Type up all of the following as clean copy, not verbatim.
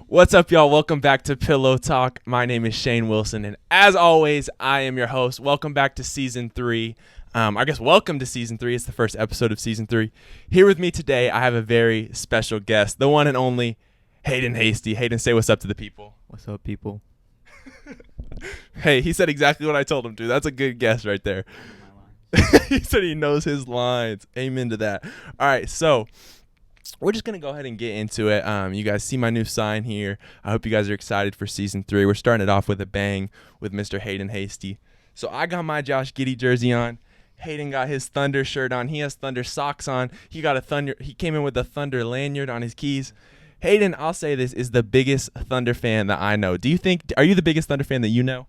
What's up, y'all? Welcome back to Pillow Talk. My name is Shane Wilson, and as always, I am your host. Welcome back to Season 3. Welcome to Season 3. It's the first episode of Season 3. Here with me today, I have a very special guest, the one and only Hayden Hasty. Hayden, say what's up to the people. What's up, people? Hey, he said exactly what I told him to. That's a good guess right there. He said he knows his lines. Amen to that. All right, so we're just going to go ahead and get into it. You guys see my new sign here. I hope you guys are excited for Season 3. We're starting it off with a bang with Mr. Hayden Hasty. So I got my Josh Giddey jersey on. Hayden got his Thunder shirt on. He has Thunder socks on. He came in with a Thunder lanyard on his keys. Hayden, I'll say this, is the biggest Thunder fan that I know. Are you the biggest Thunder fan that you know?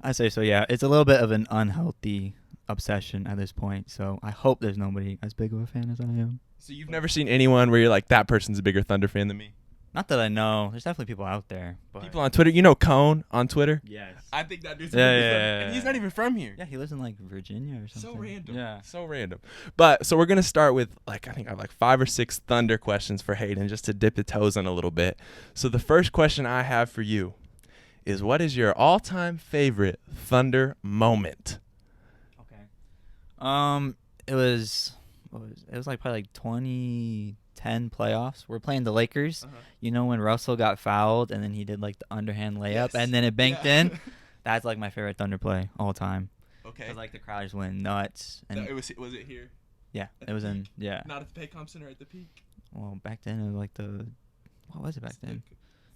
I say so, yeah. It's a little bit of an unhealthy obsession at this point, so I hope there's nobody as big of a fan as I am. So you've never seen anyone where you're like, that person's a bigger Thunder fan than me? Not that I know. There's definitely people out there. But People on Twitter. You know Cone on Twitter? Yes. I think that dude's Yeah. and he's not even from here. Yeah, he lives in like Virginia or something. So random. Yeah. So random. But so we're going to start with I think I have 5 or 6 Thunder questions for Hayden just to dip the toes in a little bit. So the first question I have for you is, what is your all-time favorite Thunder moment? Okay. It was like probably like 2010 playoffs. We're playing the Lakers. Uh-huh. You know when Russell got fouled and then he did like the underhand layup Yes. and then it banked in? That's like my favorite Thunder play all time. Okay. Because like the crowd just went nuts. And Was it here? yeah, it was in, yeah. Not at the Paycom Center at the peak? Well, back then it was like what was it back then?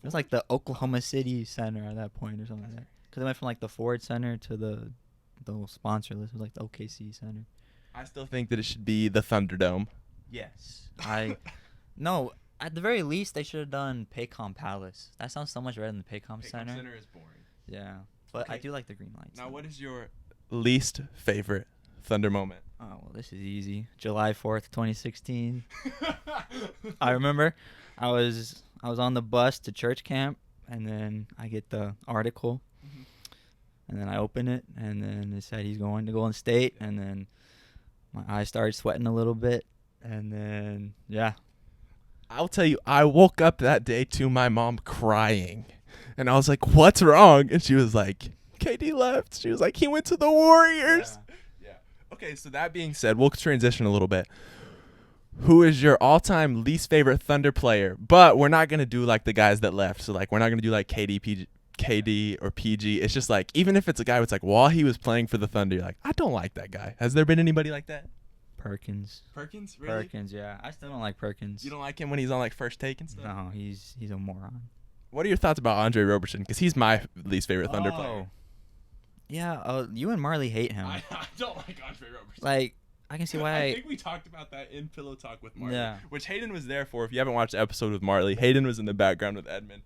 It was like the Oklahoma City Center at that point or something like that. Because it went from like the Ford Center to the sponsor list. It was like the OKC Center. I still think that it should be the Thunderdome. Yes. No, at the very least, they should have done Paycom Palace. That sounds so much better than the Paycom Center. Center is boring. Yeah. But Okay. I do like the green lights. Now, what is your least favorite Thunder moment? Oh, well, this is easy. July 4th, 2016. I remember I was on the bus to church camp, and then I get the article, and then I open it, and then it said he's going to Golden State, and then my eyes started sweating a little bit, and then, yeah. I'll tell you, I woke up that day to my mom crying. And I was like, what's wrong? And she was like, KD left. She was like, he went to the Warriors. Yeah. Okay, so that being said, we'll transition a little bit. Who is your all-time least favorite Thunder player? But we're not going to do like the guys that left. So like we're not going to do like KD or PG. It's just like, even if it's a guy that's like, while he was playing for the Thunder, you're like, I don't like that guy. Has there been anybody like that? Perkins. Perkins? Really? Perkins, yeah. I still don't like Perkins. You don't like him when he's on like first take and stuff? No, he's a moron. What are your thoughts about Andre Robertson? Because he's my least favorite Thunder player. Yeah, you and Marley hate him. I don't like Andre Robertson. Like, I can see why. I think we talked about that in Pillow Talk with Marley, Yeah. which Hayden was there for. If you haven't watched the episode with Marley, Hayden was in the background with Edmund.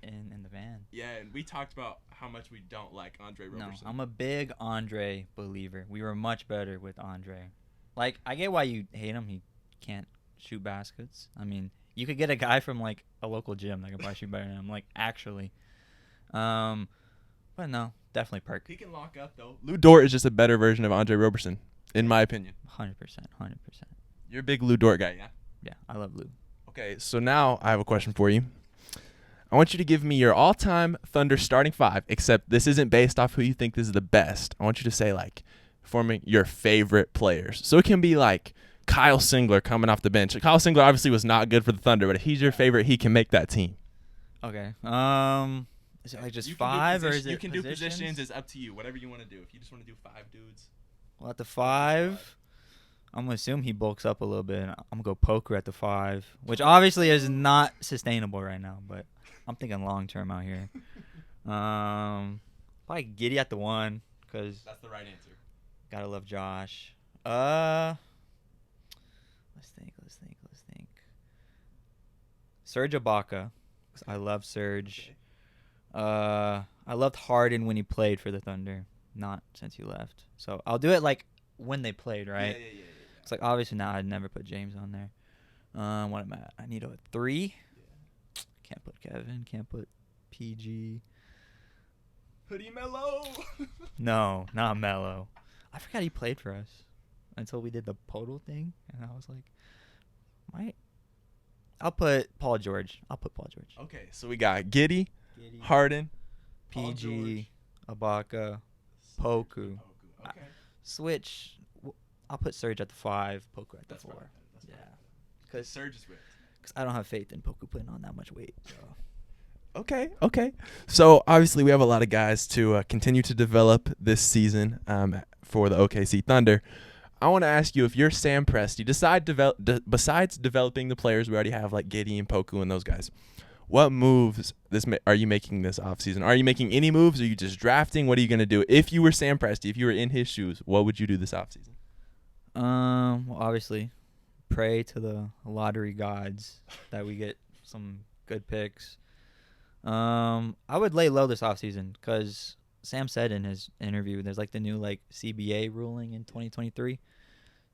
in the van. Yeah, and we talked about how much we don't like Andre Roberson. No, I'm a big Andre believer. We were much better with Andre. Like, I get why you hate him. He can't shoot baskets. I mean, you could get a guy from like a local gym that could probably shoot better than him. Like, actually. But no, definitely Perk. He can lock up though. Lou Dort is just a better version of Andre Roberson, in my opinion. 100%. You're a big Lou Dort guy, yeah? Yeah, I love Lou. Okay, so now I have a question for you. I want you to give me your all-time Thunder starting 5, except this isn't based off who you think is the best. I want you to say, like, forming your favorite players. So it can be, like, Kyle Singler coming off the bench. Kyle Singler obviously was not good for the Thunder, but if he's your favorite, he can make that team. Okay. Is it like just 5 or is it You can do positions? positions. It's up to you. Whatever you want to do. If you just want to do 5 dudes. Well, at the 5, I'm going to assume he bulks up a little bit. I'm going to go Poker at the 5, which obviously is not sustainable right now, but I'm thinking long-term out here. Probably Giddey at the 1 because That's the right answer. got to love Josh. Let's think. Serge Ibaka, 'cause I love Serge. Okay. I loved Harden when he played for the Thunder, not since he left. So I'll do it like when they played, right? Yeah. It's like obviously now I'd never put James on there. What am I? I need a 3. Yeah. Can't put Kevin. Can't put PG. Hoodie Mello. No, not Melo. I forgot he played for us until we did the Podol thing, and I was like, I'll put Paul George. Okay, so we got Giddey, Harden, PG, Ibaka, Poku. Okay. Switch. I'll put Serge at the 5, Poku at the 4. Fine. Yeah. Because Serge is ripped. Because I don't have faith in Poku putting on that much weight. So. Okay. So obviously we have a lot of guys to continue to develop this season for the OKC Thunder. I want to ask you, if you're Sam Presti, besides developing the players we already have like Giddey and Poku and those guys, what moves are you making this offseason? Are you making any moves? Are you just drafting? What are you going to do? If you were Sam Presti, if you were in his shoes, what would you do this offseason? Well, obviously, pray to the lottery gods that we get some good picks. I would lay low this offseason because Sam said in his interview there's like the new like CBA ruling in 2023.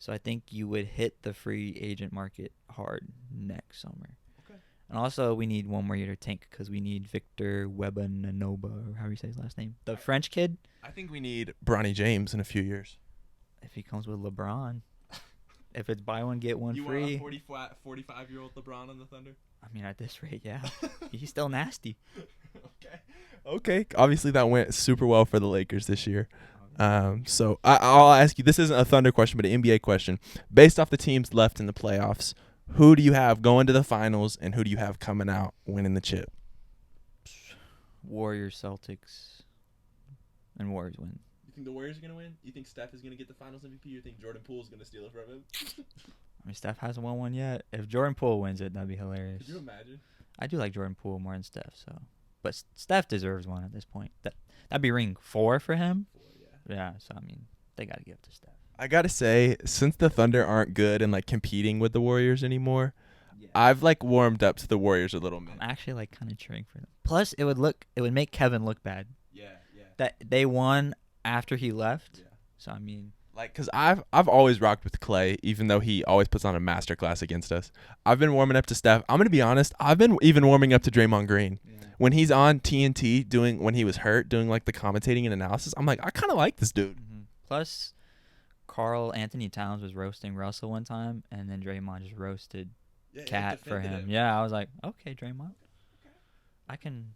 So I think you would hit the free agent market hard next summer. Okay. And also we need one more year to tank because we need Victor Wembanyama, or how do you say his last name? The French kid. I think we need Bronny James in a few years. If he comes with LeBron. If it's buy one, get one free. You want a 45-year-old LeBron on the Thunder? I mean, at this rate, yeah. He's still nasty. Okay. Obviously, that went super well for the Lakers this year. So I'll ask you, this isn't a Thunder question, but an NBA question. Based off the teams left in the playoffs, who do you have going to the finals, and who do you have coming out winning the chip? Warriors, Celtics, and Warriors win. You think the Warriors are going to win? You think Steph is going to get the finals MVP? You think Jordan Poole is going to steal it from him? I mean, Steph hasn't won one yet. If Jordan Poole wins it, that'd be hilarious. Could you imagine? I do like Jordan Poole more than Steph, so. But Steph deserves one at this point. That'd be ring 4 for him. 4, yeah. Yeah, so, I mean, they got to give it to Steph. I got to say, since the Thunder aren't good and, like, competing with the Warriors anymore, I've, like, warmed up to the Warriors a little bit. I'm actually, like, kind of cheering for them. Plus, it would make Kevin look bad. Yeah. That they won after he left. Yeah. So, I mean. Like, because I've always rocked with Clay, even though he always puts on a masterclass against us. I've been warming up to Steph. I'm going to be honest. I've been even warming up to Draymond Green. Yeah. When he's on TNT when he was hurt, doing, like, the commentating and analysis, I'm like, I kind of like this dude. Mm-hmm. Plus, Karl Anthony Towns was roasting Russell one time, and then Draymond just roasted Cat for him. Yeah, I was like, okay, Draymond. Okay. I can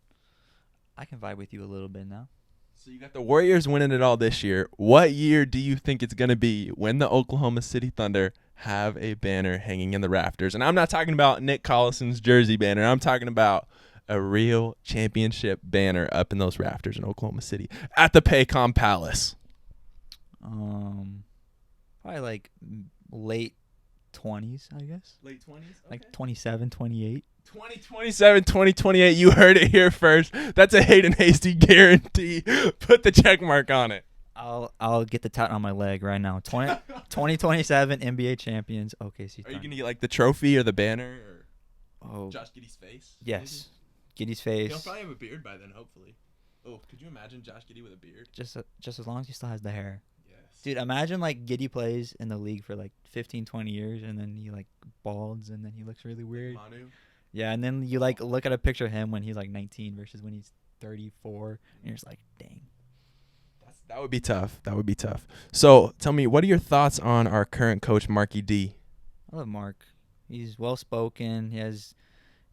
vibe with you a little bit now. So you got the Warriors winning it all this year. What year do you think it's going to be when the Oklahoma City Thunder have a banner hanging in the rafters? And I'm not talking about Nick Collison's jersey banner. I'm talking about a real championship banner up in those rafters in Oklahoma City at the Paycom Palace. Probably like late 20s, I guess. Late 20s? Okay. Like 27, 28. 2027, 2028, you heard it here first. That's a Hayden Hasty guarantee. Put the check mark on it. I'll get the tat on my leg right now. 2027 NBA champions, OKC. Are you going to get like the trophy or the banner or Josh Giddey's face? Yes. Giddey's face. He'll probably have a beard by then, hopefully. Oh, could you imagine Josh Giddey with a beard? Just as long as he still has the hair. Yes. Dude, imagine like Giddey plays in the league for like 15, 20 years and then he like balds and then he looks really weird. Manu? Yeah, and then you like look at a picture of him when he's like 19 versus when he's 34, and you're just like, dang. That would be tough. So tell me, what are your thoughts on our current coach, Marky D? I love Mark. He's well spoken. He has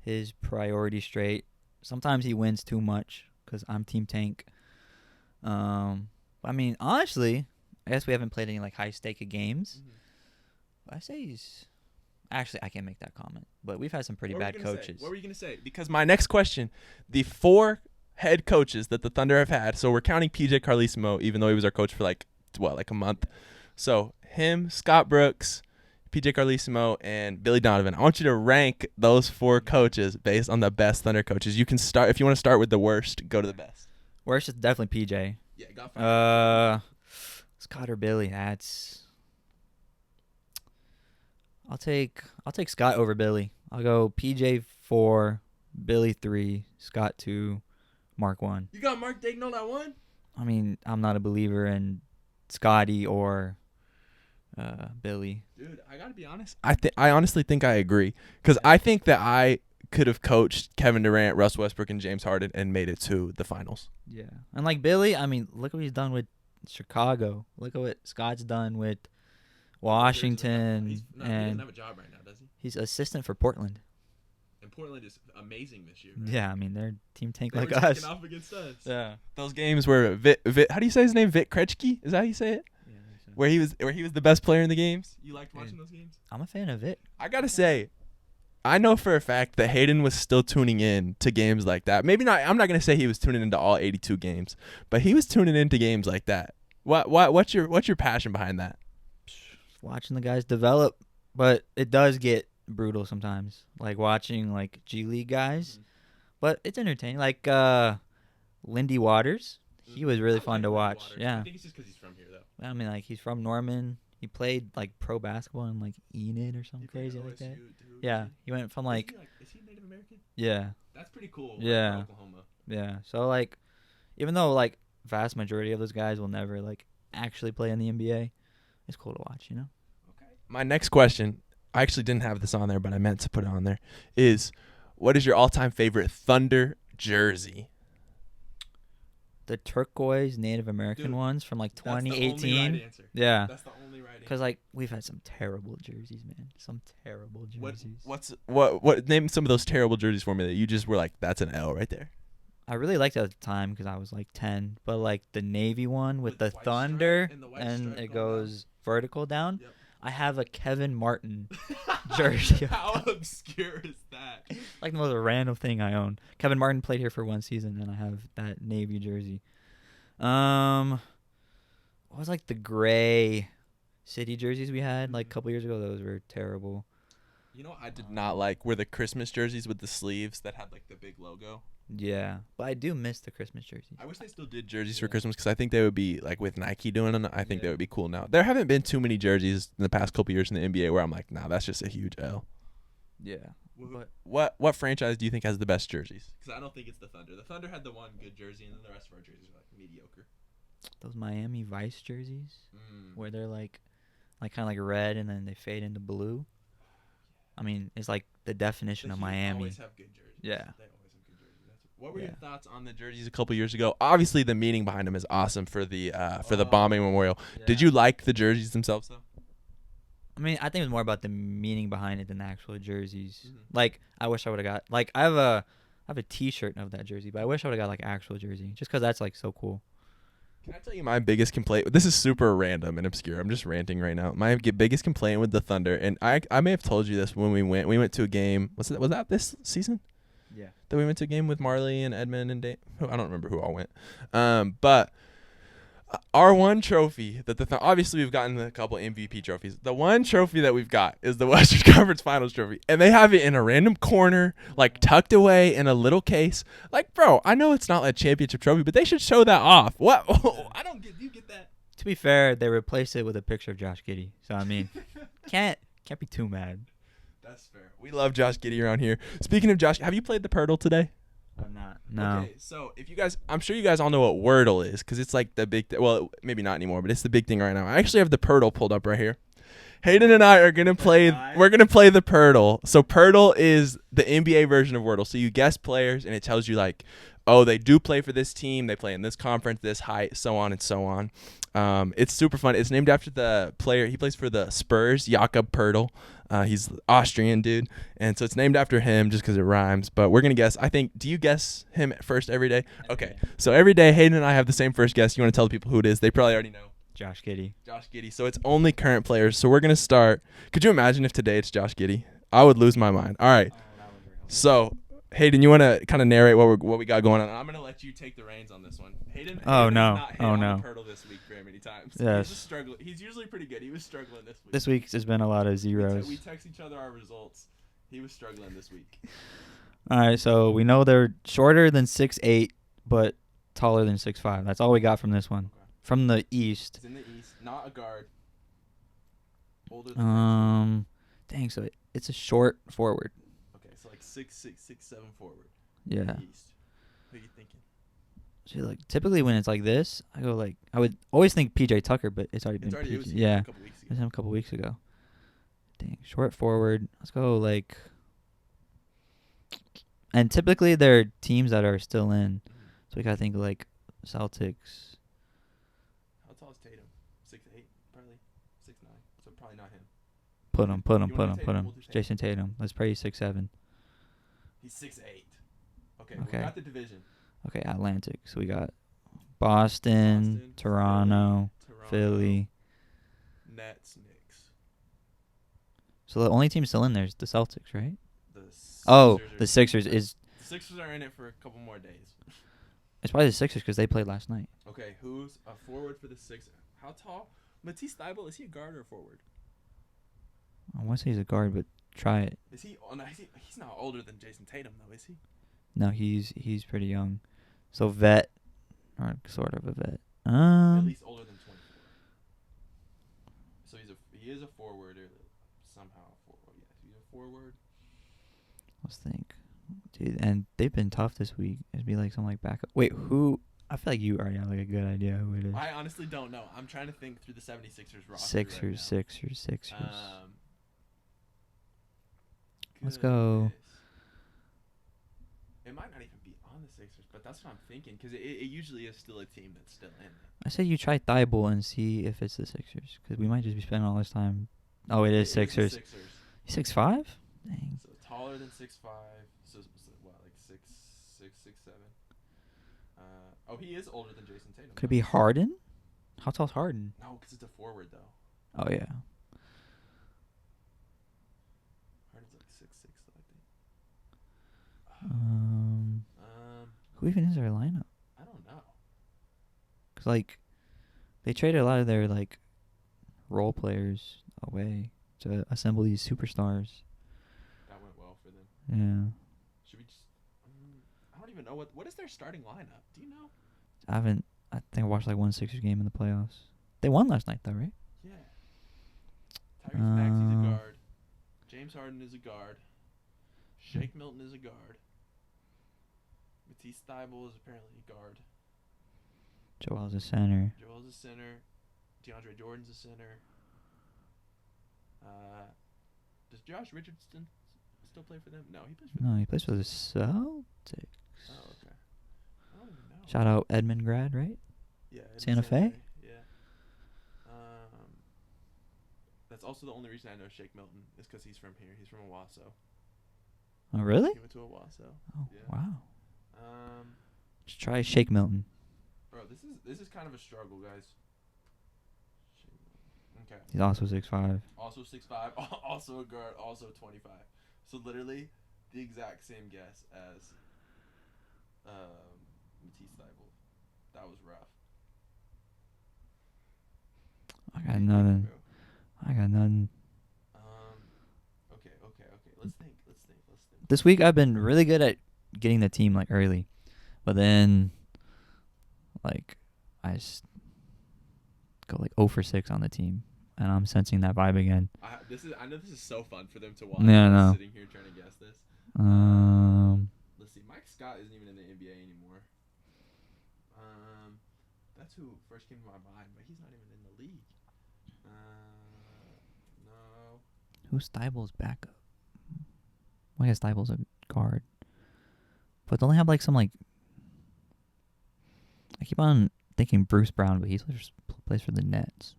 his priorities straight. Sometimes he wins too much because I'm Team Tank. I mean, honestly, I guess we haven't played any like high stake games. Mm-hmm. I say he's. Actually, I can't make that comment, but we've had some pretty bad coaches. What were you going to say? Because my next question, the 4 head coaches that the Thunder have had, so we're counting PJ Carlesimo, even though he was our coach for like a month. So him, Scott Brooks, PJ Carlesimo, and Billy Donovan. I want you to rank those 4 coaches based on the best Thunder coaches. You can start, if you want to start with the worst, go to the best. Worst is definitely PJ. Yeah, got 5. Scott or Billy, that's... I'll take Scott over Billy. I'll go PJ 4, Billy 3, Scott 2, Mark 1. You got Mark Daigneault at 1? I mean, I'm not a believer in Scotty or Billy. Dude, I gotta be honest. I honestly think I agree because I think that I could have coached Kevin Durant, Russ Westbrook, and James Harden and made it to the finals. Yeah, and like Billy, I mean, look what he's done with Chicago. Look at what Scott's done with Washington. He doesn't have a job right now, does he? He's assistant for Portland. And Portland is amazing this year. Right? Yeah, I mean they're team tank They like were us. taking off against us. Yeah. Those games where Vit, how do you say his name? Vit Krejci? Is that how you say it? Yeah, I think so. Where he was the best player in the games. You liked watching those games? I'm a fan of it. I gotta say, I know for a fact that Hayden was still tuning in to games like that. Maybe not. I'm not gonna say he was tuning into all 82 games, but he was tuning into games like that. What's your passion behind that? Watching the guys develop, but it does get brutal sometimes. Like watching like G League guys, but it's entertaining. Like Lindy Waters, he was really fun to watch. Yeah. I think it's just because he's from here though. I mean, like he's from Norman. He played like pro basketball in like Enid or something crazy like that. Yeah, he went from like. Is he Native American? Yeah. That's pretty cool. Yeah. Oklahoma. Yeah. So like, even though like vast majority of those guys will never like actually play in the NBA, it's cool to watch. You know. Okay. My next question, I actually didn't have this on there, but I meant to put it on there, is what is your all-time favorite Thunder jersey? The turquoise Native American ones from like 2018. That's the only right answer. Yeah. That's the only right answer. Because like we've had some terrible jerseys, man. Some terrible jerseys. What name some of those terrible jerseys for me that you just were like, that's an L right there. I really liked it at the time because I was like 10. But like the navy one with the white thunder stripe and the white and stripe it going goes vertical down. Yep. I have a Kevin Martin jersey. How obscure is that? Like the most random thing I own. Kevin Martin played here for one season, and I have that navy jersey. What was like the gray city jerseys we had like a couple years ago? Those were terrible. You know what I did not like were the Christmas jerseys with the sleeves that had like the big logo. Yeah, but I do miss the Christmas jerseys. I wish they still did jerseys for Christmas because I think they would be like with Nike doing them. I think they would be cool now. There haven't been too many jerseys in the past couple years in the NBA where I'm like, nah, that's just a huge L. Yeah. But what franchise do you think has the best jerseys? Because I don't think it's the Thunder. The Thunder had the one good jersey, and then the rest of our jerseys are like mediocre. Those Miami Vice jerseys, where they're like kind of like red and then they fade into blue. I mean, it's like the definition of Miami. Always have good jerseys. Yeah. They always have good jerseys. What were your thoughts on the jerseys a couple years ago? Obviously, the meaning behind them is awesome for the bombing memorial. Yeah. Did you like the jerseys themselves though? I mean, I think it was more about the meaning behind it than the actual jerseys. Like, I wish I would have got like I have a T-shirt of that jersey, but I wish I would have got like actual jersey, just because that's like so cool. Can I tell you my biggest complaint? This is super random and obscure. I'm just ranting right now. My biggest complaint with the Thunder, and I may have told you this when we went to a game. Was that this season? Yeah. That we went to a game with Marley and Edmund and Dave. I don't remember who all went. But our one trophy that obviously we've gotten a couple MVP trophies. The one trophy that we've got is the Western Conference Finals trophy, and they have it in a random corner, like tucked away in a little case. Like, bro, I know it's not a championship trophy, but they should show that off. What? I don't get. Do you get that? To be fair, they replaced it with a picture of Josh Giddey, so I mean, can't be too mad. That's fair. We love Josh Giddey around here. Speaking of Josh, have you played the Purtle today? I'm not. No. Okay, so if you guys, I'm sure you guys all know what Wordle is because it's like the big, well, maybe not anymore, but it's the big thing right now. I actually have the Purtle pulled up right here. Hayden and I are gonna play. We're gonna play the Purtle. So Purtle is the NBA version of Wordle. So you guess players, and it tells you like, oh, they do play for this team. They play in this conference, this height, so on and so on. It's super fun. It's named after the player. He plays for the Spurs, Jakob Purtle. He's Austrian dude, and so it's named after him just because it rhymes. But we're gonna guess. I think. Do you guess him first every day? Okay. So every day, Hayden and I have the same first guess. You want to tell the people who it is? They probably already know. Josh Giddey. Josh Giddey. So it's only current players. So we're gonna start. Could you imagine if today it's Josh Giddey? I would lose my mind. All right. So Hayden, you want to kind of narrate what we got going on? I'm gonna let you take the reins on this one. Hayden. Oh no. Not hit Oh on no. the Purtle this week very many times. Yes. He's just struggling. He's usually pretty good. He was struggling this week. This week has been a lot of zeros. We text each other our results. He was struggling this week. All right, so we know they're shorter than 6'8", but taller than 6'5". That's all we got from this one. Okay. From the East. It's in the East, not a guard. Older than Dang, so it's a short forward. okay, so like 6'6", 6'7" forward. Yeah. In the East. Who are you thinking? So like typically when it's like this, I go like I would always think PJ Tucker, but it's already been It was PJ. him Yeah. a couple weeks It ago. was him a couple weeks ago. Dang, short forward. Let's go like. And typically they're teams that are still in, so we gotta think like Celtics. How tall is Tatum? 6'8", probably 6'9", so probably not him. Put him. You wanna do Tatum? We'll do Tatum. Jason Tatum. Let's pray he's 6'7". He's 6'8". Okay, Okay. we got the division. Okay, Atlantic. So we got Boston, Toronto, Philly. Nets, Knicks. So the only team still in there is the Celtics, right? The Sixers The Sixers is. The Sixers are in it for a couple more days. It's probably the Sixers because they played last night. Okay, who's a forward for the Sixers? How tall? Matisse Thybulle, is he a guard or a forward? I want to say he's a guard, but try it. Is he? Oh no, he's not older than Jason Tatum though, is he? No, he's pretty young. So vet, or sort of a vet. At least older than 24. So he is a forward or somehow a forward. Yeah, he's a forward. Let's think, dude. And they've been tough this week. It'd be like something like backup. Wait, who? I feel like you already have like a good idea who it is. I honestly don't know. I'm trying to think through the 76ers roster. Sixers. Let's Goodness. go. It might not even be on the Sixers, but that's what I'm thinking because it usually is still a team that's still in it. I said you try Thibault and see if it's the Sixers because we might just be spending all this time. Oh, it is Sixers. He's 6'5"? Dang. So taller than 6'5". So what, like 6'7". He is older than Jason Tatum. Could it be Harden? How tall's Harden? No, because it's a forward though. Oh yeah. Harden's like 6'6", though, I think. Who even is their lineup? I don't know. Cause like, they traded a lot of their like role players away to assemble these superstars. That went well for them. Yeah. Should we just? I don't even know what is their starting lineup. Do you know? I think I watched like one Sixers game in the playoffs. They won last night though, right? Yeah. Tyrese Maxey's a guard. James Harden is a guard. Shake Milton is a guard. Matisse Thybulle is apparently a guard. Joel's a center. Joel's a center. DeAndre Jordan's a center. Does Josh Richardson still play for them? No, he plays for them. No, he plays for the Celtics. Oh, okay. I don't even know. Shout out Edmund grad, right? Yeah. Santa Fe? Yeah. That's also the only reason I know Shake Milton is because he's from here. He's from Owasso. Oh, really? He went to Owasso. Oh, Yeah. wow. Just try Shake Milton. Bro, this is kind of a struggle, guys. Okay. He's also 6'5". Also 6'5", also a guard, also 25. So literally the exact same guess as Matisse Thybulle. That was rough. I got nothing. Okay. Let's think. This week I've been really good at getting the team like early, but then like I just go like 0 for 6 on the team, and I'm sensing that vibe again. I know this is so fun for them to watch. Yeah, I know. Sitting here trying to guess this. Let's see. Mike Scott isn't even in the NBA anymore. That's who first came to my mind, but he's not even in the league. No. Who's Thybulle's backup? Well, I guess Thybulle's a guard, but don't they have like some like? I keep on thinking Bruce Brown, but he plays for the Nets.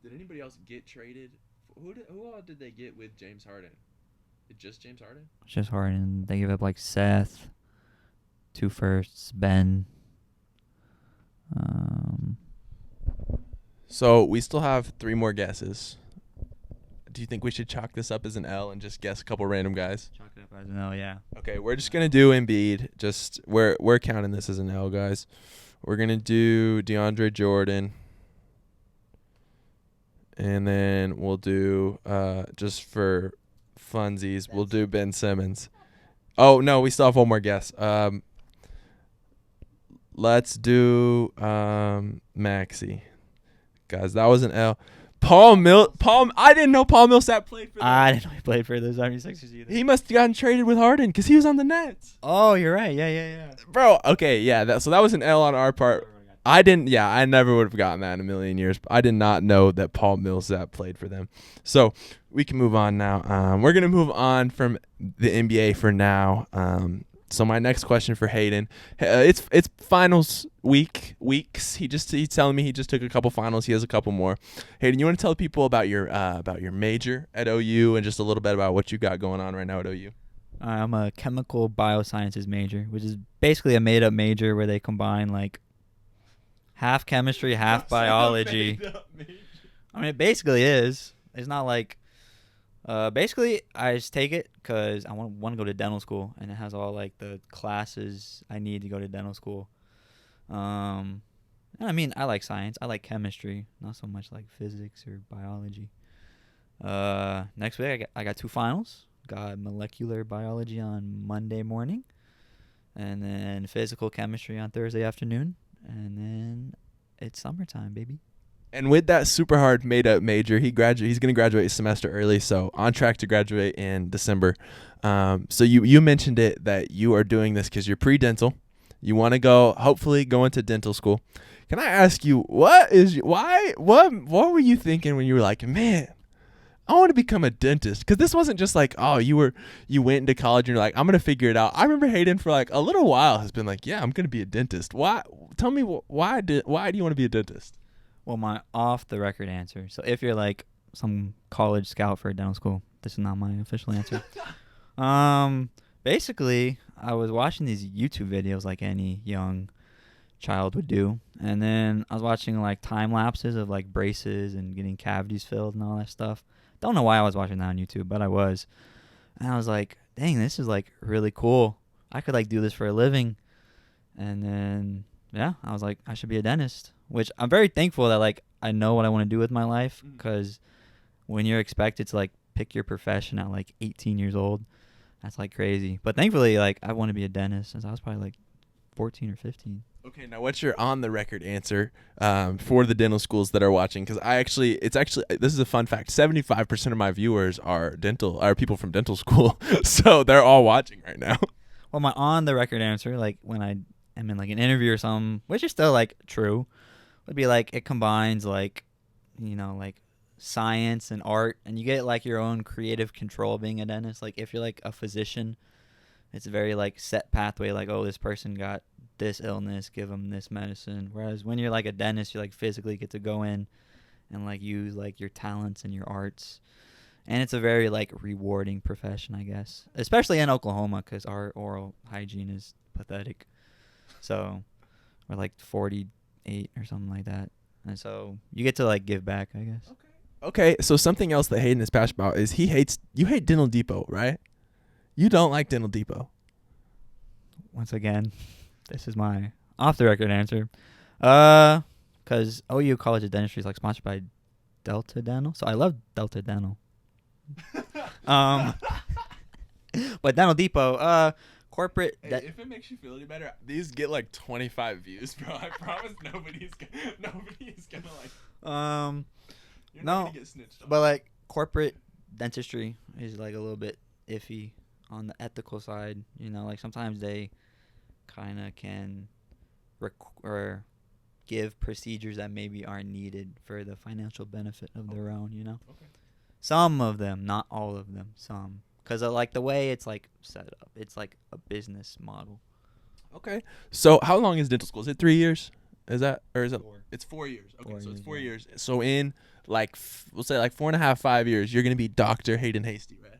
Did anybody else get traded? Who all did they get with James Harden? Just James Harden? It's just Harden. They give up like Seth, 2 firsts, Ben. So we still have 3 more guesses. Do you think we should chalk this up as an L and just guess a couple random guys? Chalk it up as an L, yeah. Okay, we're just gonna do Embiid. Just we're counting this as an L, guys. We're gonna do DeAndre Jordan, and then we'll do just for funsies, we'll do Ben Simmons. Oh no, we still have one more guess. Let's do Maxey. Guys, that was an L. I didn't know Paul Millsap played for them. I didn't know he played for the 76ers either. He must have gotten traded with Harden because he was on the Nets. Oh, you're right. Yeah. Bro, okay, yeah. So that was an L on our part. I never would have gotten that in a million years. I did not know that Paul Millsap played for them. So we can move on now. We're going to move on from the NBA for now. So my next question for Hayden, it's finals weeks. He's telling me he just took a couple finals. He has a couple more. Hayden, you want to tell people about your major at OU and just a little bit about what you got going on right now at OU? I'm a chemical biosciences major, which is basically a made-up major where they combine like half chemistry, half biology. I mean, it basically is. It's not like. Basically, I just take it because I want to go to dental school, and it has all like the classes I need to go to dental school. And I mean, I like science. I like chemistry, not so much like physics or biology. Next week I got 2 finals. Got molecular biology on Monday morning, and then physical chemistry on Thursday afternoon, and then it's summertime, baby. And with that super hard made up major, he's going to graduate a semester early, so on track to graduate in December. So you mentioned it that you are doing this because you're pre-dental. You want to hopefully go into dental school. Can I ask you, what were you thinking when you were like, man, I want to become a dentist? Because this wasn't just like, oh, you went into college and you're like, I'm going to figure it out. I remember Hayden for like a little while has been like, yeah, I'm going to be a dentist. Why? Tell me why do you want to be a dentist? Well, my off-the-record answer. So if you're like some college scout for a dental school, this is not my official answer. Basically, I was watching these YouTube videos like any young child would do, and then I was watching like time lapses of like braces and getting cavities filled and all that stuff. Don't know why I was watching that on YouTube, but I was. And I was like, dang, this is like really cool. I could like do this for a living. And then, yeah, I was like, I should be a dentist. Which I'm very thankful that like I know what I want to do with my life, because when you're expected to like pick your profession at like 18 years old, that's like crazy. But thankfully, like I want to be a dentist since I was probably like 14 or 15. Okay, now what's your on the record answer for the dental schools that are watching? Because this is a fun fact. 75% of my viewers are people from dental school, so they're all watching right now. Well, my on the record answer, like when I am in like an interview or something, which is still like true, would be like it combines like, you know, like science and art, and you get like your own creative control being a dentist. Like if you're like a physician, it's a very like set pathway, like, oh, this person got this illness, give them this medicine. Whereas when you're like a dentist, you like physically get to go in and like use like your talents and your arts, and it's a very like rewarding profession, I guess, especially in Oklahoma, because our oral hygiene is pathetic. So we're like 48 or something like that, and so you get to like give back, I guess. Okay, so something else that Hayden is passionate about is you hate Dental Depot, right? You don't like Dental Depot. Once again, this is my off the record answer. Because OU College of Dentistry is like sponsored by Delta Dental, so I love Delta Dental. But Dental Depot, corporate. If it makes you feel any better, these get like 25 views, bro. I promise nobody's gonna like. You're not gonna get snitched on. But like corporate dentistry is like a little bit iffy on the ethical side. You know, like sometimes they kind of can or give procedures that maybe aren't needed for the financial benefit of their own. You know, some of them, not all of them. Some. Because like the way it's like set up, it's like a business model. Okay. So how long is dental school? Is it 3 years? Is that, or is it? 4. It's 4 years. Okay, 4 so it's years, 4 yeah. years. So in like we'll say like 4.5, 5 years, you're gonna be Dr. Hayden Hasty, right?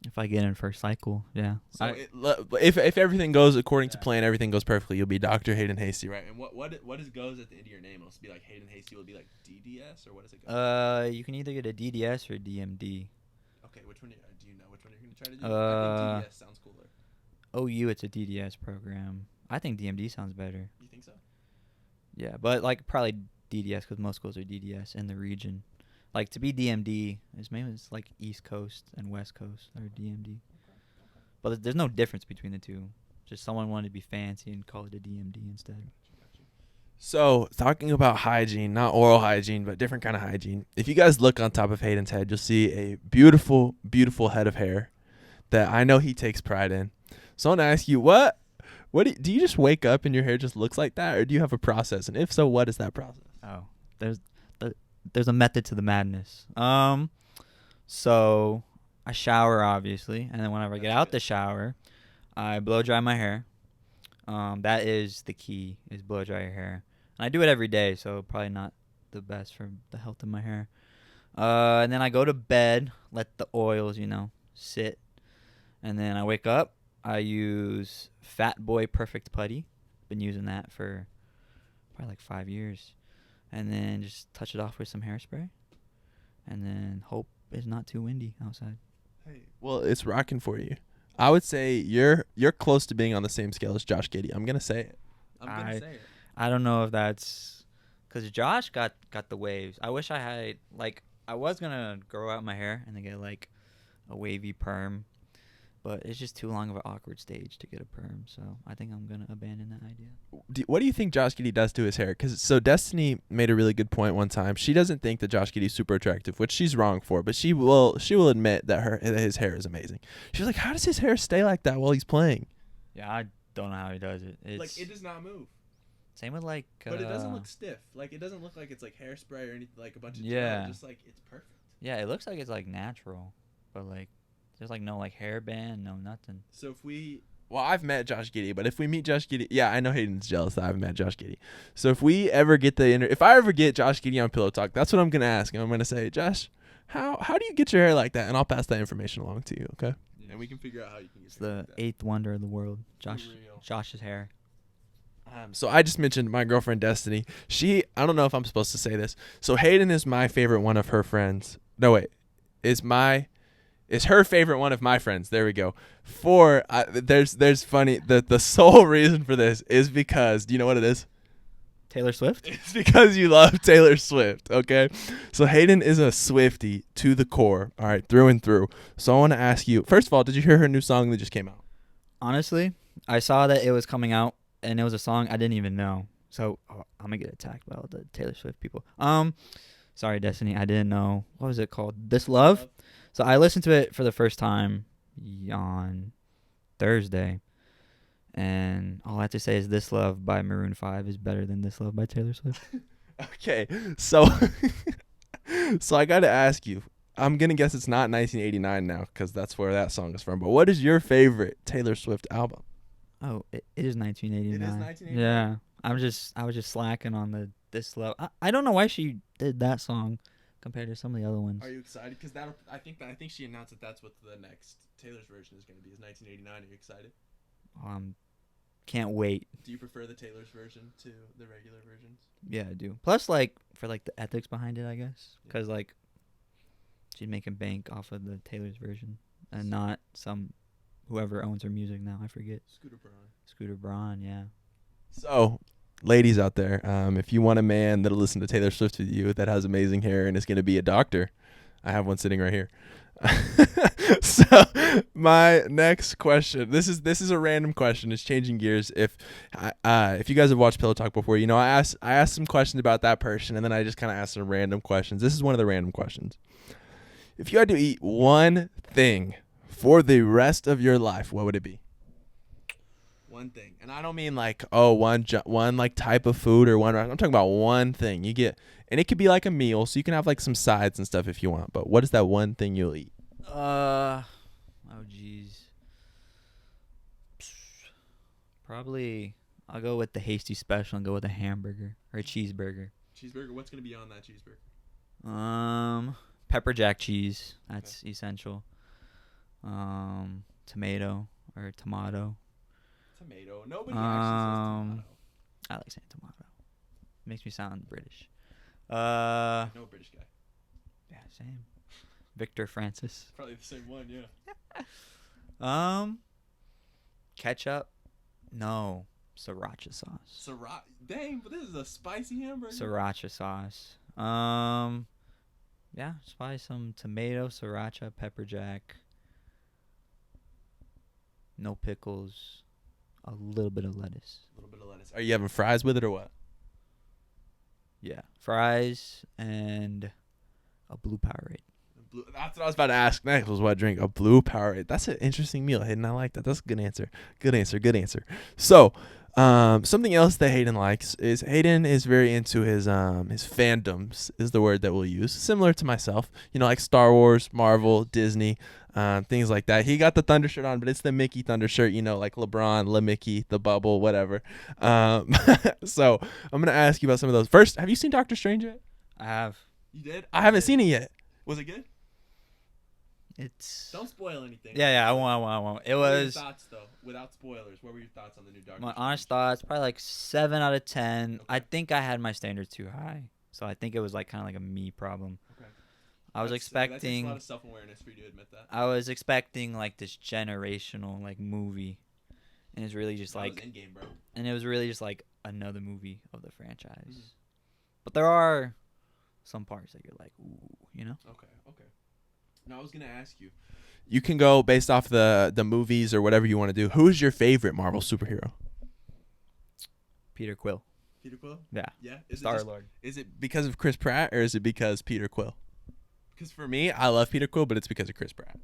If I get in first cycle, yeah. So if everything goes according to plan, everything goes perfectly, you'll be Dr. Hayden Hasty, right? And what goes at the end of your name? It'll be like Hayden Hasty. Will it be like DDS, or what is it called? You can either get a DDS or DMD. Okay, which one do you know? Which one you're gonna try to do? I think DDS sounds cooler. OU, it's a DDS program. I think DMD sounds better. You think so? Yeah, but like probably DDS because most schools are DDS in the region. Like to be DMD is maybe it's like East Coast and West Coast are DMD. But there's no difference between the two. Just someone wanted to be fancy and call it a DMD instead. So talking about hygiene, not oral hygiene, but different kind of hygiene. If you guys look on top of Hayden's head, you'll see a beautiful, beautiful head of hair that I know he takes pride in. So I want to ask you, what do you just wake up and your hair just looks like that, or do you have a process? And if so, what is that process? Oh, there's a method to the madness. So I shower obviously, and then whenever I get out the shower, I blow dry my hair. That is the key, is blow dry your hair. And I do it every day, so probably not the best for the health of my hair. And then I go to bed, let the oils, sit. And then I wake up. I use Fat Boy Perfect Putty. Been using that for probably like 5 years. And then just touch it off with some hairspray. And then hope it's not too windy outside. Hey, well, it's rocking for you. I would say you're close to being on the same scale as Josh Giddey. I'm gonna say it. I don't know if that's because Josh got the waves. I wish I had I was gonna grow out my hair and then get like a wavy perm, but it's just too long of an awkward stage to get a perm. So I think I'm gonna abandon that idea. What do you think Josh Giddey does to his hair? Because Destiny made a really good point one time. She doesn't think that Josh Giddey is super attractive, which she's wrong for, but she will admit that his hair is amazing. She's like, how does his hair stay like that while he's playing? Yeah, I don't know how he does it. It's it does not move. Same with like. But it doesn't look stiff. Like it doesn't look like it's like hairspray or anything, like a bunch of gel. Just like it's perfect. Yeah, it looks like it's like natural, but like there's like no like hairband, no nothing. So I've met Josh Giddey, but if we meet Josh Giddey, yeah, I know Hayden's jealous that I've met Josh Giddey. So if we ever get if I ever get Josh Giddey on Pillow Talk, that's what I'm gonna ask. And I'm gonna say, Josh, how do you get your hair like that? And I'll pass that information along to you, okay? Yeah. And we can figure out how you can get. It's the eighth wonder of the world, Josh's hair. So I just mentioned my girlfriend Destiny. I don't know if I'm supposed to say this. So Hayden is my favorite one of her friends. No wait, is her favorite one of my friends. There we go. There's funny. The sole reason for this is because, do you know what it is? Taylor Swift? It's because you love Taylor Swift, okay? So Hayden is a Swiftie to the core, all right, through and through. So I want to ask you, first of all, did you hear her new song that just came out? Honestly, I saw that it was coming out, and it was a song I didn't even know. So I'm going to get attacked by all the Taylor Swift people. Sorry, Destiny, I didn't know. What was it called? This Love? So I listened to it for the first time on Thursday, and all I have to say is This Love by Maroon 5 is better than This Love by Taylor Swift. Okay, so I got to ask you, I'm going to guess it's not 1989 now because that's where that song is from, but what is your favorite Taylor Swift album? Oh, it is 1989. It is 1989? Yeah, I was just slacking on the This Love. I don't know why she did that song compared to some of the other ones. Are you excited? Because I think she announced that that's what the next Taylor's version is going to be. Is 1989? Are you excited? Can't wait. Do you prefer the Taylor's version to the regular versions? Yeah, I do. Plus, like for like the ethics behind it, I guess, because like she's making bank off of the Taylor's version and not whoever owns her music now. I forget. Scooter Braun. Yeah. So, ladies out there, if you want a man that'll listen to Taylor Swift with you that has amazing hair and is going to be a doctor, I have one sitting right here. So my next question, this is a random question. It's changing gears. If you guys have watched Pillow Talk before, you know I asked some questions about that person, and then I just kind of asked some random questions. This is one of the random questions. If you had to eat one thing for the rest of your life, what would it be? One thing. And I don't mean like, one like type of food or one. I'm talking about one thing. And it could be like a meal, so you can have like some sides and stuff if you want. But what is that one thing you'll eat? Oh geez. Probably I'll go with the Hasty Special and go with a hamburger or a cheeseburger. Cheeseburger? What's going to be on that cheeseburger? Pepper jack cheese. That's essential. Tomato or tomato. Tomato. Nobody actually says tomato. I like saying tomato. Makes me sound British. No British guy. Yeah, same. Victor Francis. Probably the same one, yeah. Ketchup. No. Sriracha sauce. Dang, but this is a spicy hamburger. Sriracha sauce. Yeah, just probably some tomato, sriracha, pepper jack. No pickles. A little bit of lettuce. Are you having fries with it or what? Yeah, fries and a blue Powerade. That's what I was about to ask next. Was what I drink? A blue Powerade. That's an interesting meal, Hayden. I like that. That's a good answer. Good answer. So, something else that Hayden likes is Hayden is very into his fandoms is the word that we'll use. Similar to myself, like Star Wars, Marvel, Disney. things like that. He got the Thunder shirt on, but it's the Mickey Thunder shirt, you know, like LeBron, Le Mickey, the bubble, whatever. So I'm gonna ask you about some of those. First, have you seen Doctor Strange yet? I have. You did? I haven't seen it yet. Was it good? It's. Don't spoil anything. Yeah, I won't. It What were your was. thoughts though, without spoilers? What were your thoughts on the new Doctor My Strange? honest thoughts, probably like 7 out of 10. Okay. I think I had my standards too high, so I think it was like kind of like a me problem. Okay. I was That takes a expecting. lot of self-awareness for you to admit that. I was expecting like this generational like movie, and it's really just That like, was Endgame, bro. and it was really just like another movie of the franchise. Mhm. But there are some parts that you're like, ooh, you know. Okay. Now I was gonna ask you. You can go based off the movies or whatever you want to do. Who's your favorite Marvel superhero? Peter Quill. Peter Quill. Yeah. Yeah. Star-Lord. Is it because of Chris Pratt or is it because Peter Quill? Because for me, I love Peter Quill, but it's because of Chris Pratt.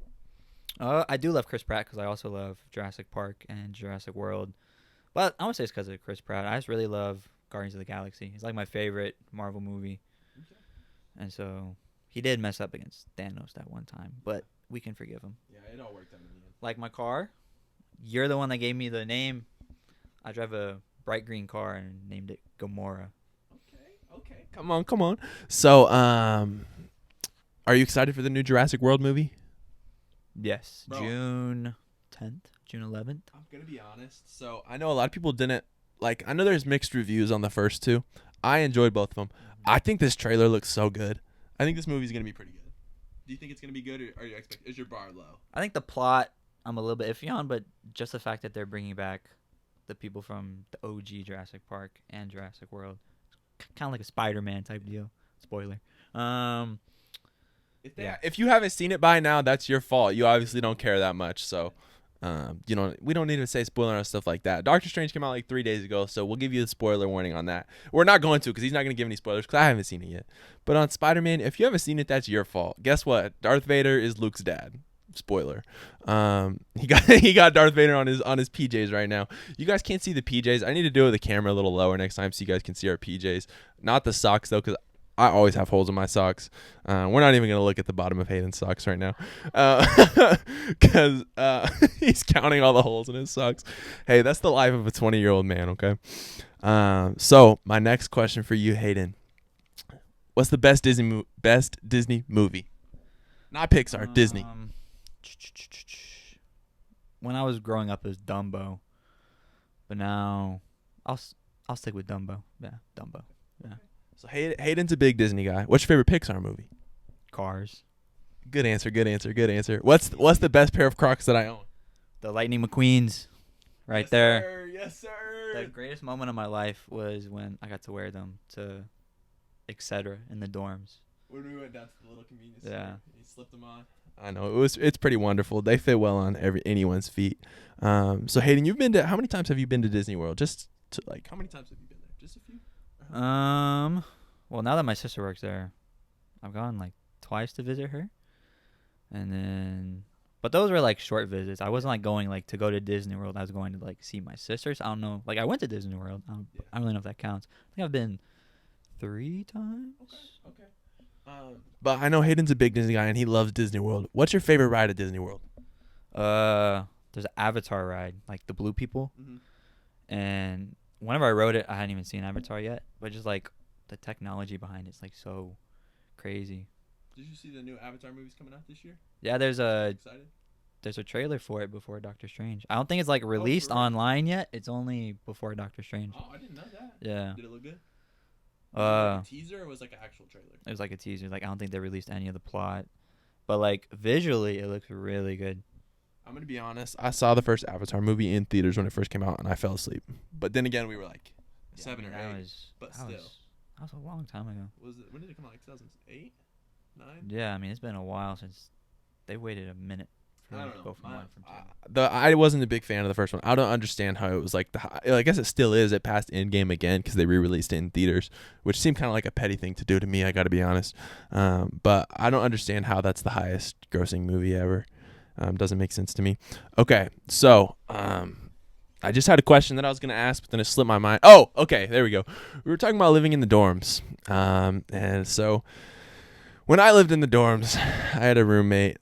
I do love Chris Pratt because I also love Jurassic Park and Jurassic World. But I would say it's because of Chris Pratt. I just really love Guardians of the Galaxy. It's like my favorite Marvel movie. Okay. And so he did mess up against Thanos that one time, but we can forgive him. Yeah, it all worked out in the end. Like my car, you're the one that gave me the name. I drive a bright green car and named it Gamora. Okay. Come on. So, are you excited for the new Jurassic World movie? Yes, Bro. June 10th, June 11th. I'm gonna be honest. So I know a lot of people didn't like. I know there's mixed reviews on the first two. I enjoyed both of them. I think this trailer looks so good. I think this movie's gonna be pretty good. Do you think it's gonna be good, or are you is your bar low? I think the plot I'm a little bit iffy on, but just the fact that they're bringing back the people from the OG Jurassic Park and Jurassic World, kind of like a Spider-Man type deal. Spoiler. If you haven't seen it by now, that's your fault. You obviously don't care that much. So, we don't need to say spoiler on stuff like that. Doctor Strange came out like 3 days ago, so we'll give you a spoiler warning on that. We're not going to because he's not going to give any spoilers because I haven't seen it yet. But on Spider-Man, if you haven't seen it, that's your fault. Guess what? Darth Vader is Luke's dad. Spoiler. He got Darth Vader on his PJs right now. You guys can't see the PJs. I need to do it with the camera a little lower next time so you guys can see our PJs. Not the socks though, because I always have holes in my socks. We're not even going to look at the bottom of Hayden's socks right now because he's counting all the holes in his socks. Hey, that's the life of a 20-year-old man, okay? So my next question for you, Hayden. What's the best Disney movie? Not Pixar, Disney. When I was growing up, it was Dumbo. But now I'll stick with Dumbo. Yeah, Dumbo. Yeah. So Hayden's a big Disney guy. What's your favorite Pixar movie? Cars. Good answer. What's the best pair of Crocs that I own? The Lightning McQueens. Right Yes, there. Sir. Yes, sir. The greatest moment of my life was when I got to wear them to etc. in the dorms. When we went down to the little convenience Yeah. store, he slipped them on. I know it's pretty wonderful. They fit well on anyone's feet. So Hayden, how many times have you been to Disney World? How many times have you been there? Just a few. Well, now that my sister works there, I've gone like twice to visit her, and then, but those were like short visits. I wasn't like going like to go to Disney World. I was going to like see my sisters. I don't know. Like I went to Disney World. I don't really know if that counts. I think I've been 3 times. Okay. But I know Hayden's a big Disney guy and he loves Disney World. What's your favorite ride at Disney World? There's an Avatar ride, like the blue people, and whenever I rode it, I hadn't even seen Avatar yet, but just like the technology behind it's like so crazy. Did you see the new Avatar movies coming out this year? Yeah, there's a Excited? trailer for it before Doctor Strange. I don't think it's like released for real? online yet. It's only before Doctor Strange. Oh, I didn't know that. Yeah. Did it look good? Was it like a teaser or was it like an actual trailer? It was like a teaser. Like I don't think they released any of the plot, but like visually, it looks really good. I'm gonna be honest. I saw the first Avatar movie in theaters when it first came out, and I fell asleep. But then again, we were like 7 or 8. But still, that was a long time ago. When did it come out? Like 2008, 9? Yeah, I mean it's been a while since they waited a minute for I them don't to know. go from 1 from 2. I wasn't a big fan of the first one. I don't understand how it was like I guess it still is. It passed Endgame again because they re-released it in theaters, which seemed kind of like a petty thing to do to me. I got to be honest. But I don't understand how that's the highest grossing movie ever. Doesn't make sense to me. Okay, so I just had a question that I was going to ask, but then it slipped my mind. Oh, okay, there we go. We were talking about living in the dorms. And so when I lived in the dorms, I had a roommate.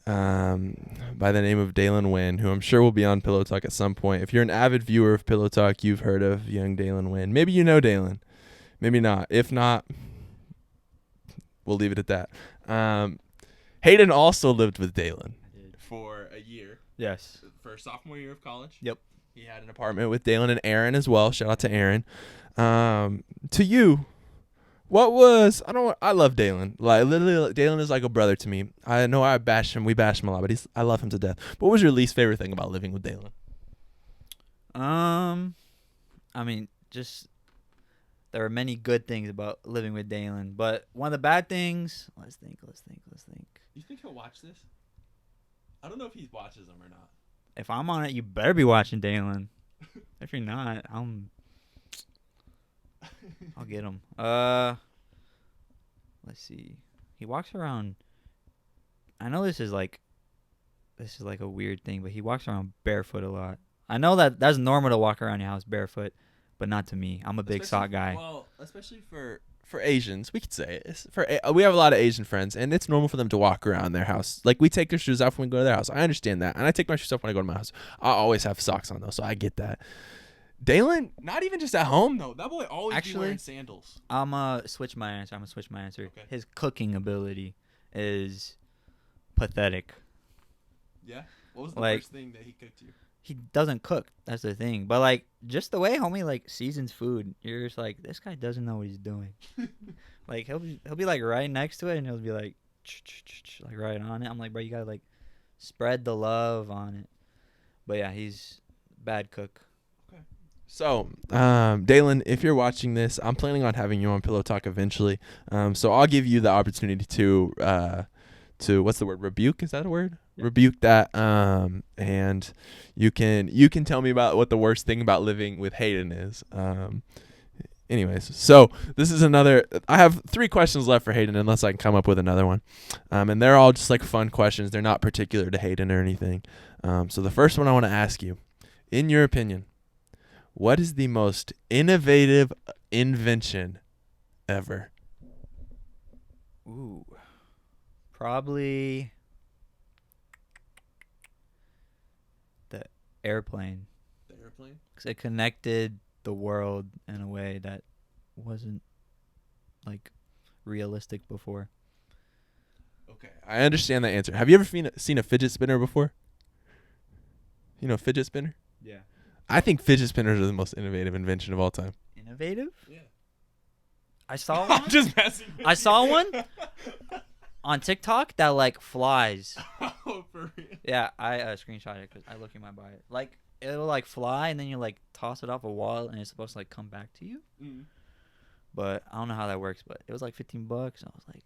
by the name of Dalen Wynn, who I'm sure will be on Pillow Talk at some point. If you're an avid viewer of Pillow Talk, you've heard of young Dalen Wynn. Maybe you know Dalen. Maybe not. If not, we'll leave it at that. Hayden also lived with Dalen for a year. Yes. For sophomore year of college. Yep. He had an apartment with Dalen and Aaron as well. Shout out to Aaron. To you, I love Dalen. Like, literally, Dalen is like a brother to me. I know we bash him a lot, but I love him to death. What was your least favorite thing about living with Dalen? I mean, just there are many good things about living with Dalen, but one of the bad things. Let's think. You think he'll watch this? I don't know if he watches them or not. If I'm on it, you better be watching Dalen. If you're not, I'll get him. Let's see. He walks around. I know this is like a weird thing, but he walks around barefoot a lot. I know that's normal to walk around your house barefoot, but not to me. I'm a big sock guy. Well, especially for Asians, we could say it. We have a lot of Asian friends, and it's normal for them to walk around their house. Like, we take their shoes off when we go to their house. I understand that, and I take my shoes off when I go to my house. I always have socks on though, so I get that. Dalen, not even just at home though. That boy always be wearing sandals. I'm gonna switch my answer. Okay. His cooking ability is pathetic. Yeah. What was the worst thing that he cooked you? He doesn't cook. That's the thing. But like, just the way homie like seasons food, you're just like, this guy doesn't know what he's doing. Like he'll be like right next to it, and he'll be like right on it. I'm like, bro, you gotta like spread the love on it. But yeah, he's bad cook. So, Dalen, if you're watching this, I'm planning on having you on Pillow Talk eventually. So I'll give you the opportunity to what's the word? Rebuke? Is that a word? Yeah. Rebuke that. And you can tell me about what the worst thing about living with Hayden is. Anyways, so this is another. I have 3 questions left for Hayden, unless I can come up with another one. And they're all just like fun questions. They're not particular to Hayden or anything. So the first one I want to ask you, in your opinion, what is the most innovative invention ever? Ooh, probably the airplane. The airplane? Because it connected the world in a way that wasn't like realistic before. Okay, I understand that answer. Have you ever seen a fidget spinner before? You know, fidget spinner? Yeah. I think fidget spinners are the most innovative invention of all time. Innovative? Yeah. I saw one. I'm just messing with I saw one on TikTok that like flies. Oh, for real? Yeah, I screenshot it because I looking might buy it. Like it'll like fly and then you like toss it off a wall and it's supposed to like come back to you. Mm. But I don't know how that works. But it was like $15. I was like,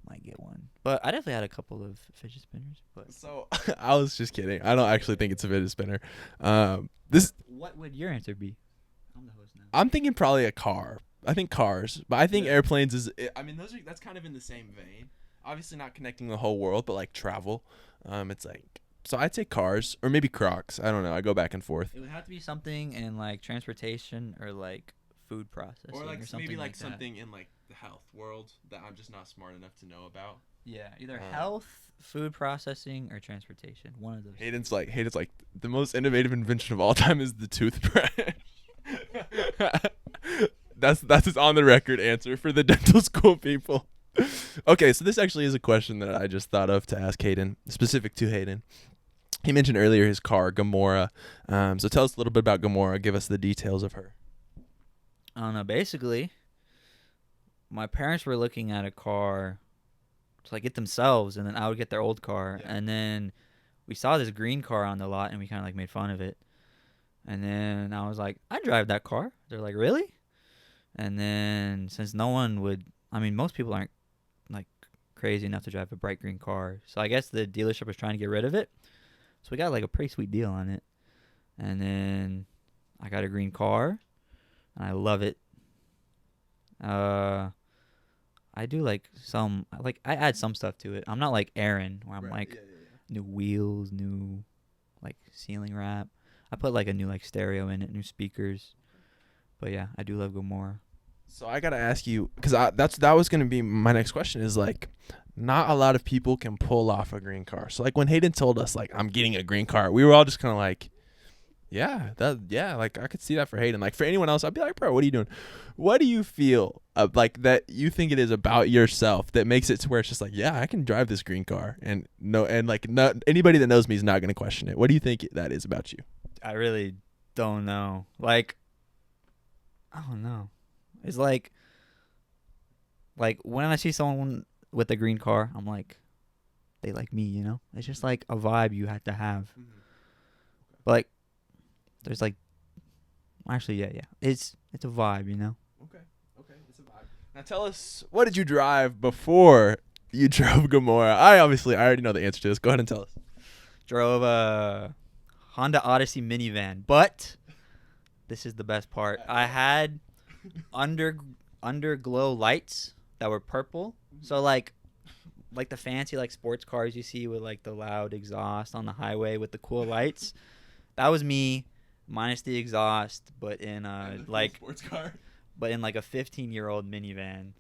might get one. But I definitely had a couple of fidget spinners. But so I was just kidding. I don't actually think it's a fidget spinner. What would your answer be? I'm the host now. I'm thinking probably a car. I think cars, but I think airplanes is. I mean, that's kind of in the same vein. Obviously, not connecting the whole world, but like travel. It's like, so I'd say cars or maybe Crocs. I don't know. I go back and forth. It would have to be something in like transportation or like food processing or like something maybe like that. something in like the health world that I'm just not smart enough to know about. Yeah, either health, food processing, or transportation. One of those. Hayden's like the most innovative invention of all time is the toothbrush. That's his on the record answer for the dental school people. Okay, so this actually is a question that I just thought of to ask Hayden, specific to Hayden. He mentioned earlier his car, Gamora. So tell us a little bit about Gamora. Give us the details of her. I don't know. Basically, my parents were looking at a car to like get themselves, and then I would get their old car, and then we saw this green car on the lot, and we kind of like made fun of it. And then I was like, I drive that car. They're like, really? And then since no one would, I mean, most people aren't like crazy enough to drive a bright green car, so I guess the dealership was trying to get rid of it. So we got like a pretty sweet deal on it. And then I got a green car, and I love it. I do like I add some stuff to it. I'm not like Aaron where I'm new wheels, new like ceiling wrap. I put like a new like stereo in it, new speakers. But yeah, I do love Gamora. So I gotta ask you, because that was gonna be my next question. Is like, not a lot of people can pull off a green car. So like when Hayden told us like I'm getting a green car, we were all just kind of like, yeah, like I could see that for Hayden. Like for anyone else, I'd be like, bro, what are you doing? What do you feel like that you think it is about yourself that makes it to where it's just like, yeah, I can drive this green car, and like not anybody that knows me is not gonna question it. What do you think that is about you? I really don't know. Like, I don't know. It's like when I see someone with a green car, I'm like, they like me, you know? It's just like a vibe you have to have. Mm-hmm. But like, there's like, actually, yeah. It's a vibe, you know? Okay, it's a vibe. Now tell us, what did you drive before you drove Gamora? I already know the answer to this. Go ahead and tell us. Drove a Honda Odyssey minivan, but this is the best part. I had underglow lights that were purple. So like the fancy like sports cars you see with like the loud exhaust on the highway with the cool lights. That was me, minus the exhaust, but in like sports car. But in like a 15-year-old minivan.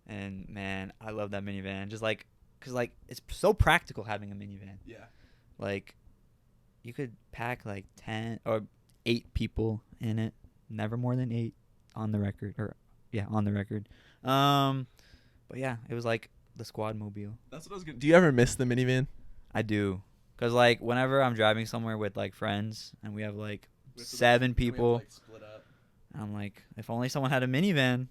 And man, I love that minivan. Just like, cause like it's so practical having a minivan. Yeah. Like, you could pack like 10 or 8 people in it. Never more than 8 on the record. On the record. But yeah, it was like the squad mobile. That's what I was gonna. Do you ever miss the minivan? I do. Because like whenever I'm driving somewhere with like friends and we have like 7 people, Like, split up. I'm like, if only someone had a minivan.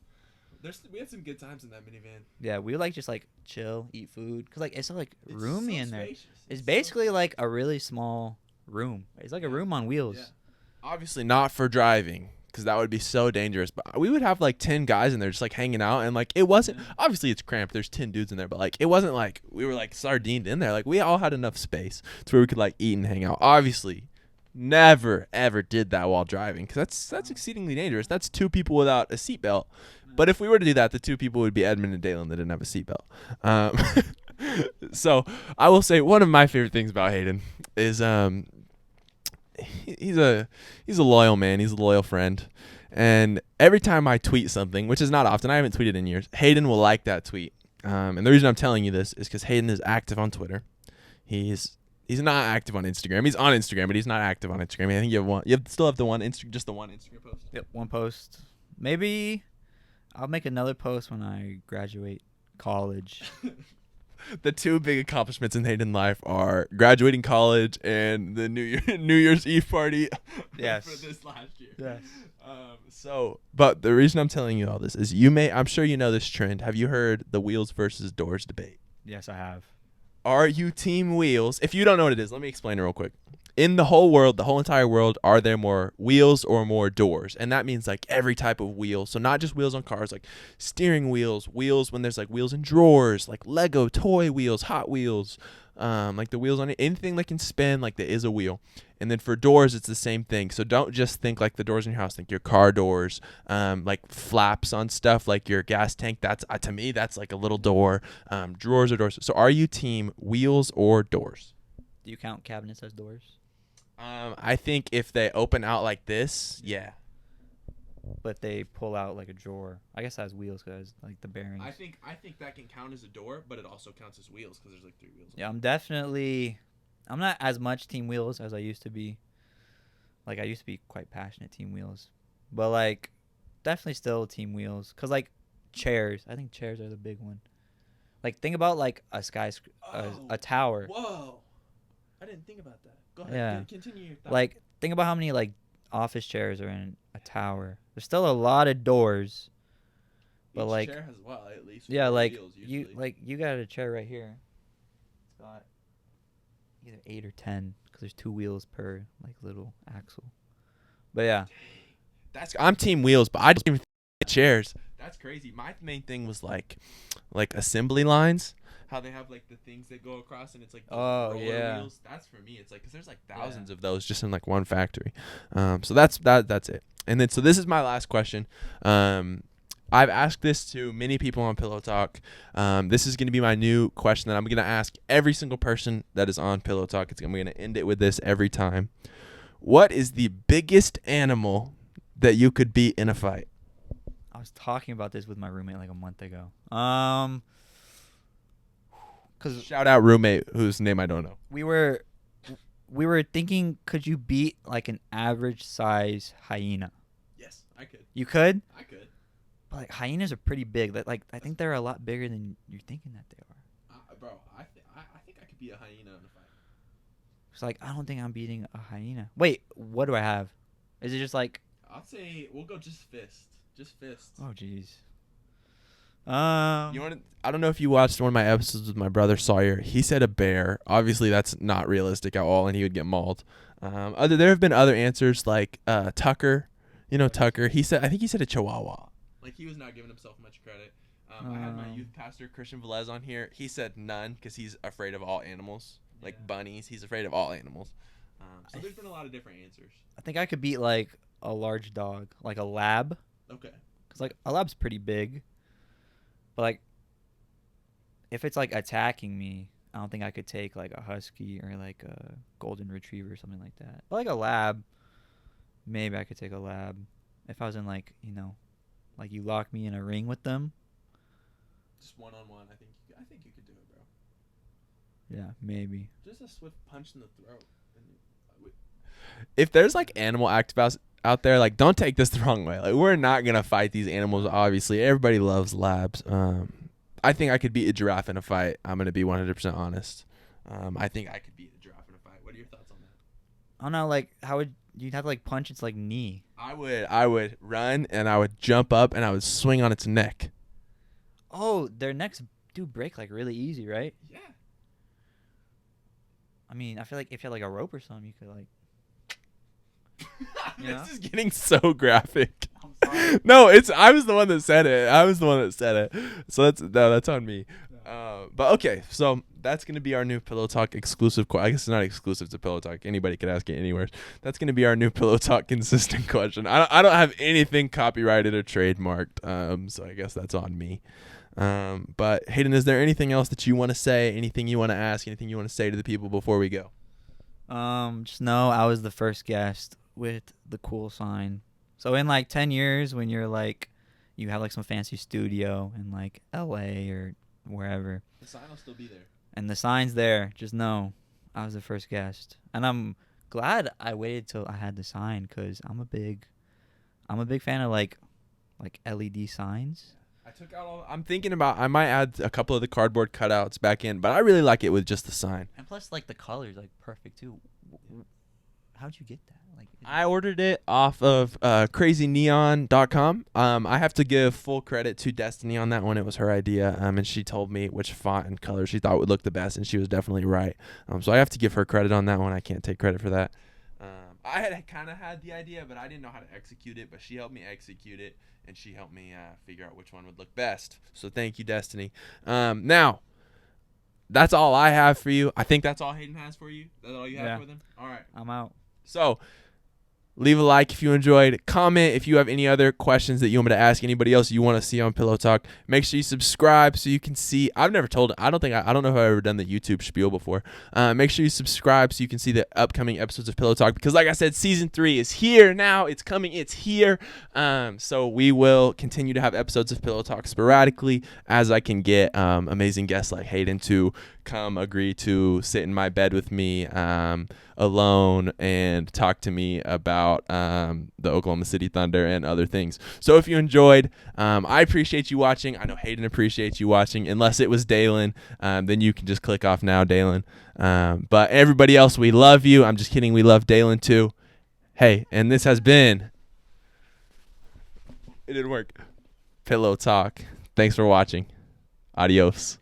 We had some good times in that minivan. Yeah, we would like just like chill, eat food. Because like it's so like roomy in there. Spacious. It's basically like a really small room. It's like a room on wheels. Yeah. Obviously not for driving, because that would be so dangerous. But we would have like 10 guys in there just like hanging out, and like it wasn't. Obviously it's cramped. There's 10 dudes in there, but like it wasn't like we were like sardined in there. Like we all had enough space to where we could like eat and hang out. Obviously, never ever did that while driving, because that's exceedingly dangerous. That's 2 people without a seatbelt. But if we were to do that, the 2 people would be Edmund and Dalen that didn't have a seatbelt. So I will say one of my favorite things about Hayden is he's a loyal man. He's a loyal friend. And every time I tweet something, which is not often, I haven't tweeted in years, Hayden will like that tweet. And the reason I'm telling you this is because Hayden is active on Twitter. He's not active on Instagram. He's on Instagram, but he's not active on Instagram. I think you have one. Still have the one just the one Instagram post. Yep, one post. Maybe I'll make another post when I graduate college. The 2 big accomplishments in Hayden's life are graduating college and the New Year's Eve party. Yes. For this last year. Yes. But the reason I'm telling you all this is I'm sure you know this trend. Have you heard the wheels versus doors debate? Yes, I have. Are you team wheels? If you don't know what it is, let me explain it real quick. In the whole world, the whole entire world, are there more wheels or more doors? And that means like every type of wheel. So not just wheels on cars, like steering wheels when there's like wheels in drawers, like Lego toy wheels, Hot Wheels, like the wheels on it, anything that can spin, like there is a wheel. And then for doors, it's the same thing. So don't just think like the doors in your house. Think your car doors, like flaps on stuff, like your gas tank. That's to me, that's like a little door. Drawers or doors. So are you team wheels or doors? Do you count cabinets as doors? I think if they open out like this, yeah. But they pull out like a drawer. I guess that has wheels because like the bearings. I think that can count as a door, but it also counts as wheels because there's like 3 wheels. Yeah, I'm not as much team wheels as I used to be. Like I used to be quite passionate team wheels, but like definitely still team wheels. Cause like chairs, I think chairs are the big one. Like think about like a a tower. Whoa, I didn't think about that. Go ahead. Yeah. Continue your thought. Like think about how many like office chairs are in a tower. There's still a lot of doors. But each like chair has at least yeah, 4 like wheels usually. you got a chair right here. It's got either 8 or 10 because there's 2 wheels per like little axle. But yeah, I'm team wheels, but I didn't even think chairs. That's crazy. My main thing was like assembly lines. How they have like the things that go across and it's like roller wheels. That's for me. It's like because there's like thousands of those just in like one factory. So that's it. And then so this is my last question. I've asked this to many people on Pillow Talk. This is going to be my new question that I'm going to ask every single person that is on Pillow Talk. I'm going to end it with this every time. What is the biggest animal that you could beat in a fight? was talking about this with my roommate like a month ago. Cause Shout out roommate whose name I don't know. we were thinking, could you beat like an average size hyena? Yes, I could. You could, I could. but like hyenas are pretty big. Like I think they're a lot bigger than you're thinking that they are. Bro, I think I could be a hyena in a fight. It's like I don't think I'm beating a hyena. Wait, what do I have? Is it just like? I'll say we'll go just fist. Just fist. Oh jeez. You want to? I don't know if you watched one of my episodes with my brother Sawyer. He said a bear. Obviously, that's not realistic at all, and he would get mauled. There have been other answers like Tucker. You know Tucker. I think he said a chihuahua. Like he was not giving himself much credit. I had my youth pastor Christian Velez on here. He said none because he's afraid of all animals, like bunnies. He's afraid of all animals. So there's been a lot of different answers. I think I could beat like a large dog, like a lab. Okay. Cause like a lab's pretty big, but like if it's like attacking me, I don't think I could take like a husky or like a golden retriever or something like that. But like a lab, maybe I could take a lab. If I was in like like you lock me in a ring with them. Just one-on-one. I think you could do it, bro. Yeah, maybe. Just a swift punch in the throat. If there's like animal activists out there, like don't take this the wrong way. Like we're not gonna fight these animals. Obviously, everybody loves labs. I think I could beat a giraffe in a fight. I'm gonna be 100% honest. I think I could beat a giraffe in a fight. What are your thoughts on that? I don't know. Like how would you'd have to like punch its like knee? I would run and I would jump up and I would swing on its neck. Oh, their necks do break like really easy, right? Yeah. I mean, I feel like if you had like a rope or something, you could like. This is getting so graphic. I'm sorry. No, I was the one that said it. So that's on me. But okay, so that's gonna be our new Pillow Talk exclusive. I guess it's not exclusive to Pillow Talk. Anybody could ask it anywhere. That's gonna be our new Pillow Talk consistent question. I don't have anything copyrighted or trademarked. So I guess that's on me. But Hayden, is there anything else that you want to say? Anything you want to ask? Anything you want to say to the people before we go? Just know I was the first guest with the cool sign. So in like 10 years, when you're like, you have like some fancy studio in like LA or wherever, the sign will still be there. And the sign's there. Just know I was the first guest, and I'm glad I waited till I had the sign because I'm a big fan of like LED signs. I took out I'm thinking about I might add a couple of the cardboard cutouts back in, but I really like it with just the sign. And plus, like the color's like perfect too. How'd you get that? Like I ordered it off of crazyneon.com. I have to give full credit to Destiny on that one. It was her idea, and she told me which font and color she thought would look the best, and she was definitely right. So I have to give her credit on that one. I can't take credit for that. I had kind of had the idea, but I didn't know how to execute it. But she helped me execute it, and she helped me figure out which one would look best. So thank you, Destiny. Now, that's all I have for you. I think that's all Hayden has for you. That's all you have for them? All right. I'm out. So leave a like if you enjoyed. Comment if you have any other questions that you want me to ask anybody else you want to see on Pillow Talk. Make sure you subscribe so you can see. I've never told. I don't know if I've ever done the YouTube spiel before. Make sure you subscribe so you can see the upcoming episodes of Pillow Talk, because like I said, season 3 is here now. It's coming. It's here. So we will continue to have episodes of Pillow Talk sporadically as I can get amazing guests like Hayden to come agree to sit in my bed with me alone and talk to me about the Oklahoma City Thunder and other things. So if you enjoyed, I appreciate you watching. I know Hayden appreciates you watching. Unless it was Dalen, then you can just click off now, Dalen. But everybody else, we love you. I'm just kidding. We love Dalen too. Hey, and this has been... It didn't work. Pillow Talk. Thanks for watching. Adios.